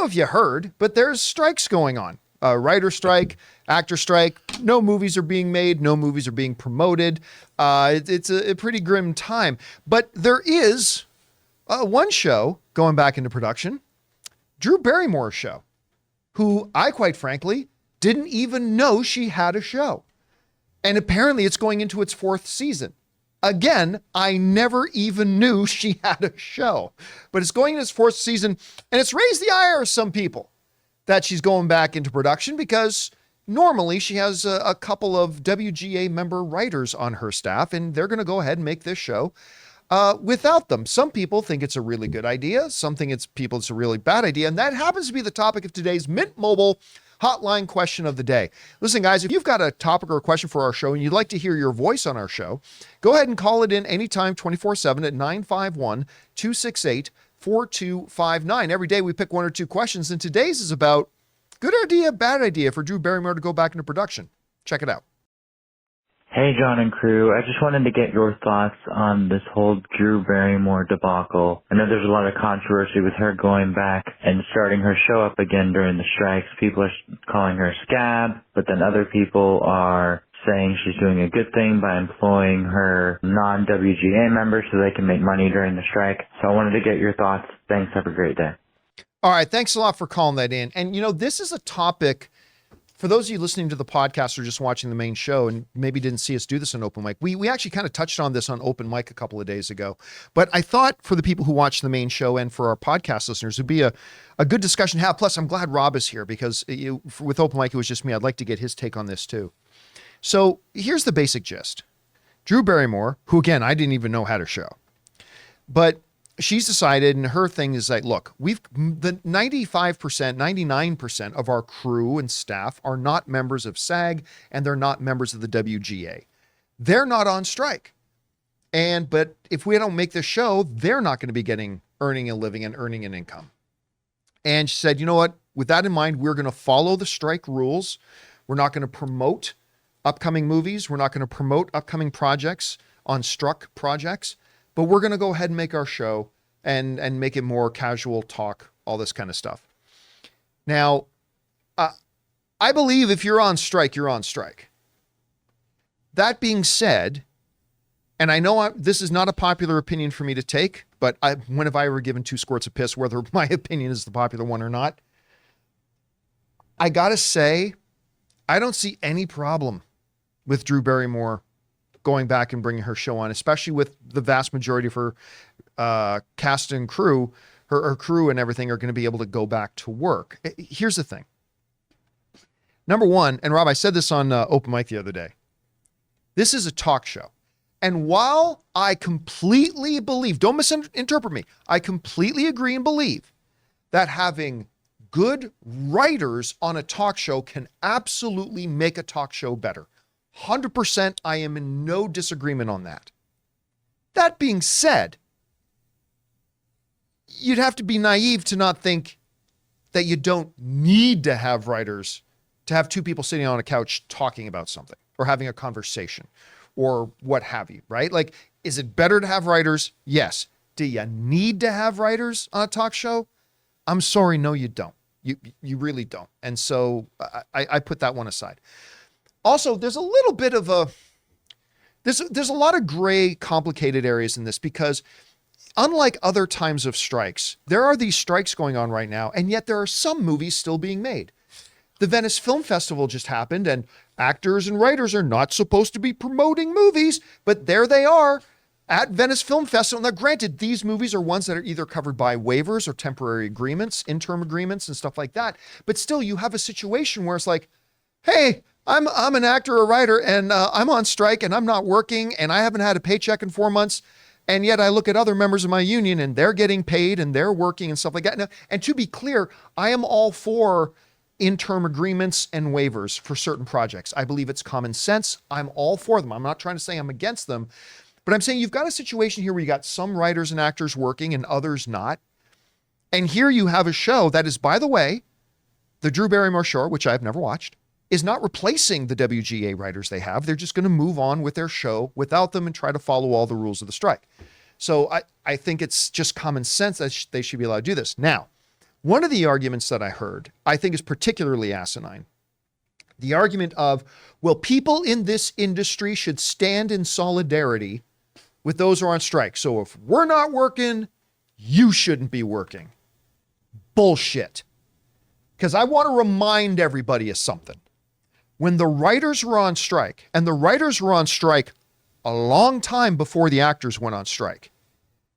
know if you heard, but there's strikes going on. Writer strike, actor strike. No movies are being made. No movies are being promoted. It's a pretty grim time. But there is one show going back into production, Drew Barrymore Show, who I, quite frankly, didn't even know she had a show. And apparently it's going into its 4th season. Again, I never even knew she had a show, but it's going in its 4th season, and it's raised the ire of some people that she's going back into production because normally she has a couple of WGA member writers on her staff, and they're going to go ahead and make this show without them. Some people think it's a really good idea. Some think it's a really bad idea. And that happens to be the topic of today's Mint Mobile Hotline question of the day. Listen, guys, if you've got a topic or a question for our show and you'd like to hear your voice on our show, go ahead and call it in anytime 24/7 at 951-268-4259. Every day we pick 1 or 2 questions, and today's is about good idea, bad idea for Drew Barrymore to go back into production. Check it out. Hey, John and crew. I just wanted to get your thoughts on this whole Drew Barrymore debacle. I know there's a lot of controversy with her going back and starting her show up again during the strikes. People are calling her a scab, but then other people are saying she's doing a good thing by employing her non-WGA members so they can make money during the strike. So I wanted to get your thoughts. Thanks. Have a great day. All right. Thanks a lot for calling that in. And, this is a topic for those of you listening to the podcast or just watching the main show and maybe didn't see us do this on Open Mic. We actually kind of touched on this on Open Mic a couple of days ago. But I thought for the people who watch the main show and for our podcast listeners, it would be a good discussion to have. Plus, I'm glad Rob is here because with Open Mic, it was just me. I'd like to get his take on this too. So here's the basic gist. Drew Barrymore, who again, I didn't even know had a show, but she's decided, and her thing is like, look, the 95%, 99% of our crew and staff are not members of SAG and they're not members of the WGA. They're not on strike. But if we don't make this show, they're not going to be earning a living and earning an income. And she said, you know what, with that in mind, we're going to follow the strike rules. We're not going to promote upcoming movies. We're not going to promote upcoming projects on struck projects. But we're going to go ahead and make our show and make it more casual talk, all this kind of stuff. Now, I believe if you're on strike, you're on strike. That being said, and I know this is not a popular opinion for me to take, but when have I ever given 2 squirts of piss, whether my opinion is the popular one or not? I got to say, I don't see any problem with Drew Barrymore going back and bringing her show on, especially with the vast majority of her cast and crew, her crew and everything are going to be able to go back to work. Here's the thing. Number one, and Rob, I said this on Open Mic the other day, this is a talk show. And while I completely believe, don't misinterpret me, I completely agree and believe that having good writers on a talk show can absolutely make a talk show better. 100%, I am in no disagreement on that. That being said, you'd have to be naive to not think that you don't need to have writers, to have 2 people sitting on a couch talking about something or having a conversation or what have you, right? Like, is it better to have writers? Yes. Do you need to have writers on a talk show? I'm sorry, no, you don't. You really don't. And so I put that one aside. Also, there's a little bit of there's a lot of gray, complicated areas in this because unlike other times of strikes, there are these strikes going on right now, and yet there are some movies still being made. The Venice Film Festival just happened, and actors and writers are not supposed to be promoting movies, but there they are at Venice Film Festival. Now, granted, these movies are ones that are either covered by waivers or temporary agreements, interim agreements and stuff like that. But still, you have a situation where it's like, hey, I'm an actor or writer and I'm on strike and I'm not working and I haven't had a paycheck in 4 months. And yet I look at other members of my union and they're getting paid and they're working and stuff like that. Now, and to be clear, I am all for interim agreements and waivers for certain projects. I believe it's common sense. I'm all for them. I'm not trying to say I'm against them, but I'm saying you've got a situation here where you got some writers and actors working and others not. And here you have a show that is, by the way, the Drew Barrymore Show, which I've never watched, is not replacing the WGA writers they have. They're just going to move on with their show without them and try to follow all the rules of the strike. So I think it's just common sense that they should be allowed to do this. Now, One of the arguments that I heard, I think is particularly asinine. The argument of, well, people in this industry should stand in solidarity with those who are on strike. So if we're not working, you shouldn't be working. Bullshit. Because I want to remind everybody of something. When the writers were on strike, and the writers were on strike a long time before the actors went on strike,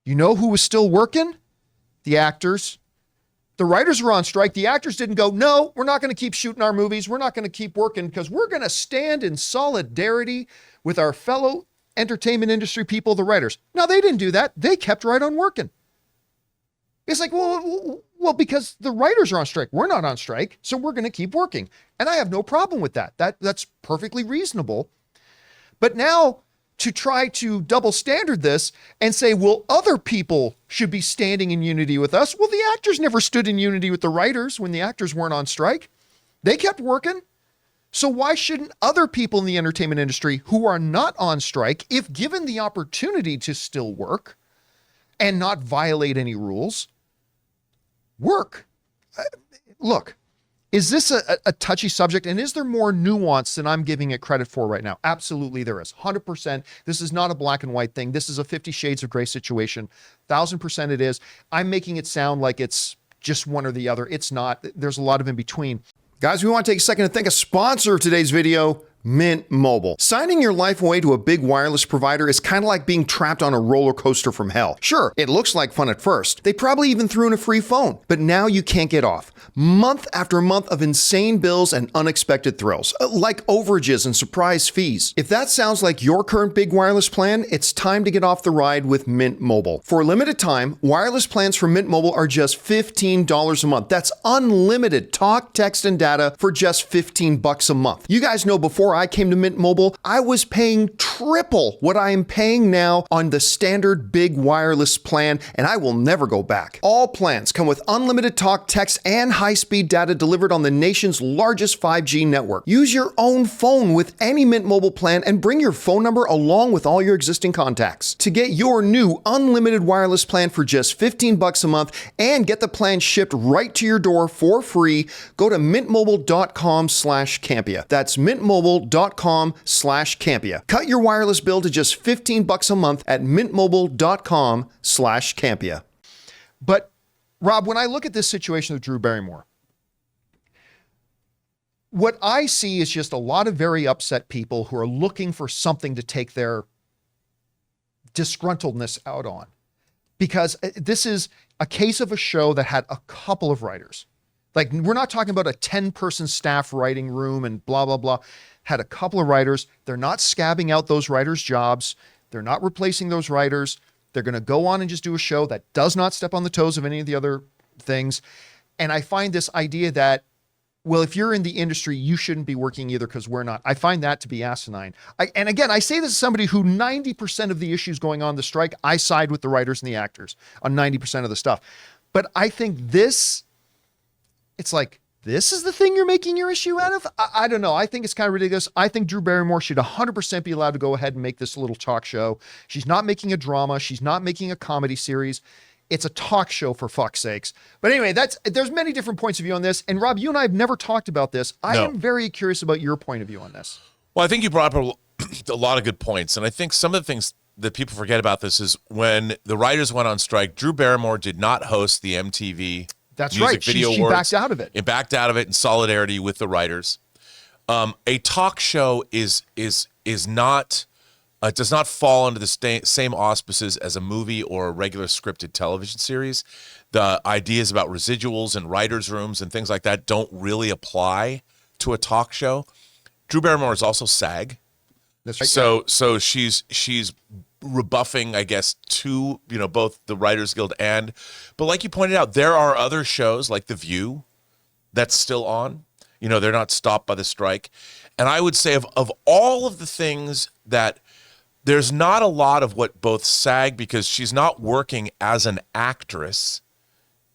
you know who was still working? The actors. The writers were on strike. The actors didn't go, no, we're not going to keep shooting our movies. We're not going to keep working because we're going to stand in solidarity with our fellow entertainment industry people, the writers. No, they didn't do that. They kept right on working. It's like, well, because the writers are on strike. We're not on strike, so we're going to keep working. And I have no problem with that. That's perfectly reasonable. But now to try to double standard this and say, well, other people should be standing in unity with us. Well, the actors never stood in unity with the writers when the actors weren't on strike. They kept working. So why shouldn't other people in the entertainment industry who are not on strike, if given the opportunity to still work and not violate any rules, work? Look, is this a touchy subject? And is there more nuance than I'm giving it credit for right now? Absolutely there is. 100%. This is not a black and white thing. This is a 50 Shades of Grey situation. 1000% it is. I'm making it sound like it's just one or the other. It's not. There's a lot of in between. Guys, we want to take a second to thank a sponsor of today's video, Mint Mobile. Signing your life away to a big wireless provider is kind of like being trapped on a roller coaster from hell. Sure, it looks like fun at first. They probably even threw in a free phone, but now you can't get off. Month after month of insane bills and unexpected thrills, like overages and surprise fees. If that sounds like your current big wireless plan, it's time to get off the ride with Mint Mobile. For a limited time, wireless plans from Mint Mobile are just $15 a month. That's unlimited talk, text, and data for just $15 a month. You guys know before I came to Mint Mobile, I was paying triple what I am paying now on the standard big wireless plan, and I will never go back. All plans come with unlimited talk, text, and high-speed data delivered on the nation's largest 5G network. Use your own phone with any Mint Mobile plan and bring your phone number along with all your existing contacts. To get your new unlimited wireless plan for just $15 a month and get the plan shipped right to your door for free, go to mintmobile.com/Campea. That's mintmobile.com/Campea. Cut your wireless bill to just $15 a month at mintmobile.com/Campea. But Rob, when I look at this situation with Drew Barrymore, what I see is just a lot of very upset people who are looking for something to take their disgruntledness out on. Because this is a case of a show that had a couple of writers. Like, we're not talking about a 10-person staff writing room and blah, blah, blah. Had a couple of writers. They're not scabbing out those writers' jobs. They're not replacing those writers. They're going to go on and just do a show that does not step on the toes of any of the other things. And I find this idea that, well, if you're in the industry, you shouldn't be working either because we're not. I find that to be asinine. And again, I say this as somebody who 90% of the issues going on the strike, I side with the writers and the actors on 90% of the stuff. But I think this, it's like, this is the thing you're making your issue out of? I don't know. I think it's kind of ridiculous. I think Drew Barrymore should 100% be allowed to go ahead and make this little talk show. She's not making a drama. She's not making a comedy series. It's a talk show, for fuck's sakes. But anyway, there's many different points of view on this. And Rob, you and I have never talked about this. I am very curious about your point of view on this. Well, I think you brought up a lot of good points. And I think some of the things that people forget about this is when the writers went on strike, Drew Barrymore did not host the MTV That's Music right. Video She Awards. backed out of it. It backed out of it in solidarity with the writers. A talk show is not does not fall under the same auspices as a movie or a regular scripted television series. The ideas about residuals and writers' rooms and things like that don't really apply to a talk show. Drew Barrymore is also SAG. That's right. So she's rebuffing, I guess, to both the Writers Guild but like you pointed out, there are other shows like The View that's still on. They're not stopped by the strike. And I would say of all of the things that there's not a lot of what both SAG, because she's not working as an actress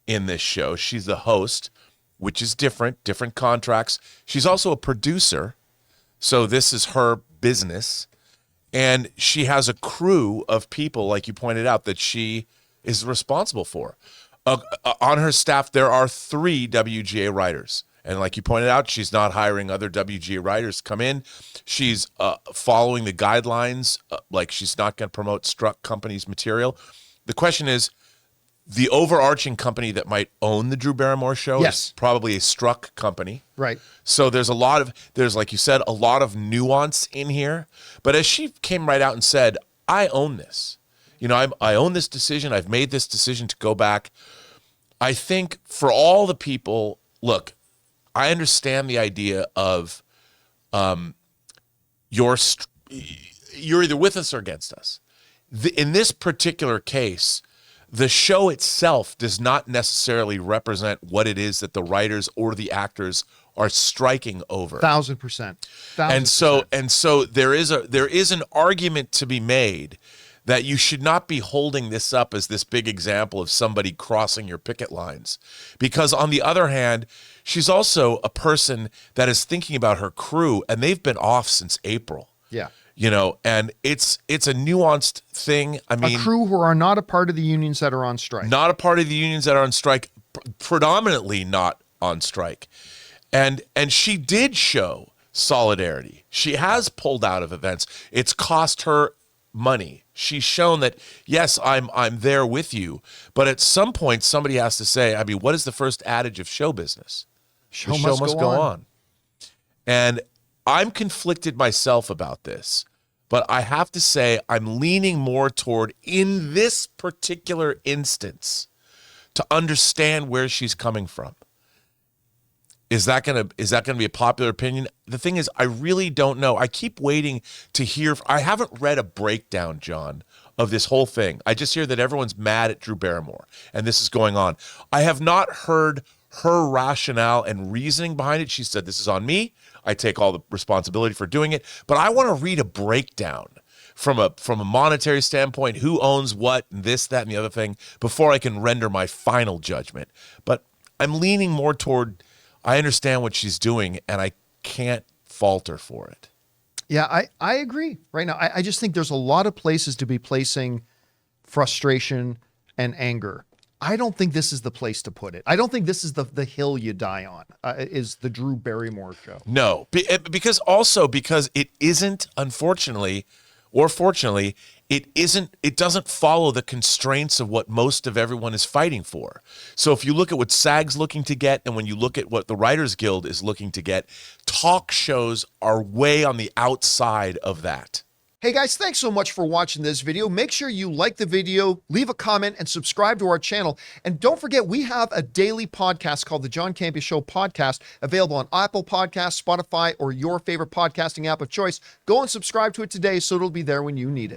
in this show. She's the host, which is different contracts. She's also a producer. So this is her business. And she has a crew of people, like you pointed out, that she is responsible for. On her staff, there are 3 WGA writers. And like you pointed out, she's not hiring other WGA writers to come in. She's following the guidelines. Like she's not going to promote struck companies' material. The question is, the overarching company that might own the Drew Barrymore Show is probably a struck company. Right. So there's like you said, a lot of nuance in here. But as she came right out and said, I own this. I own this decision. I've made this decision to go back. I think for all the people, look, I understand the idea of you're either with us or against us. In this particular case, the show itself does not necessarily represent what it is that the writers or the actors are striking over. 1,000%. And so there is an argument to be made that you should not be holding this up as this big example of somebody crossing your picket lines. Because on the other hand, she's also a person that is thinking about her crew, and they've been off since April. Yeah. And it's a nuanced thing. I mean, a crew who are not a part of the unions that are on strike. Not a part of the unions that are on strike, predominantly not on strike. And she did show solidarity. She has pulled out of events. It's cost her money. She's shown that, yes, I'm there with you, but at some point somebody has to say, I mean, what is the first adage of show business? Show the must go on. And I'm conflicted myself about this, but I have to say I'm leaning more toward, in this particular instance, to understand where she's coming from. Is that gonna be a popular opinion? The thing is, I really don't know. I keep waiting to hear. I haven't read a breakdown, John, of this whole thing. I just hear that everyone's mad at Drew Barrymore, and this is going on. I have not heard her rationale and reasoning behind it. She said, "This is on me. I take all the responsibility for doing it." But I want to read a breakdown from a monetary standpoint, who owns what, and this, that, and the other thing, before I can render my final judgment. But I'm leaning more toward, I understand what she's doing, and I can't fault her for it. Yeah, I agree right now. I just think there's a lot of places to be placing frustration and anger. I don't think this is the place to put it. I don't think this is the hill you die on, is the Drew Barrymore Show. No, because it isn't, unfortunately, or fortunately, it doesn't follow the constraints of what most of everyone is fighting for. So if you look at what SAG's looking to get, and when you look at what the Writers Guild is looking to get, talk shows are way on the outside of that. Hey guys, thanks so much for watching this video. Make sure you like the video, leave a comment, and subscribe to our channel. And don't forget, we have a daily podcast called the John Campea Show podcast, available on Apple Podcasts, Spotify, or your favorite podcasting app of choice. Go and subscribe to it today so it'll be there when you need it.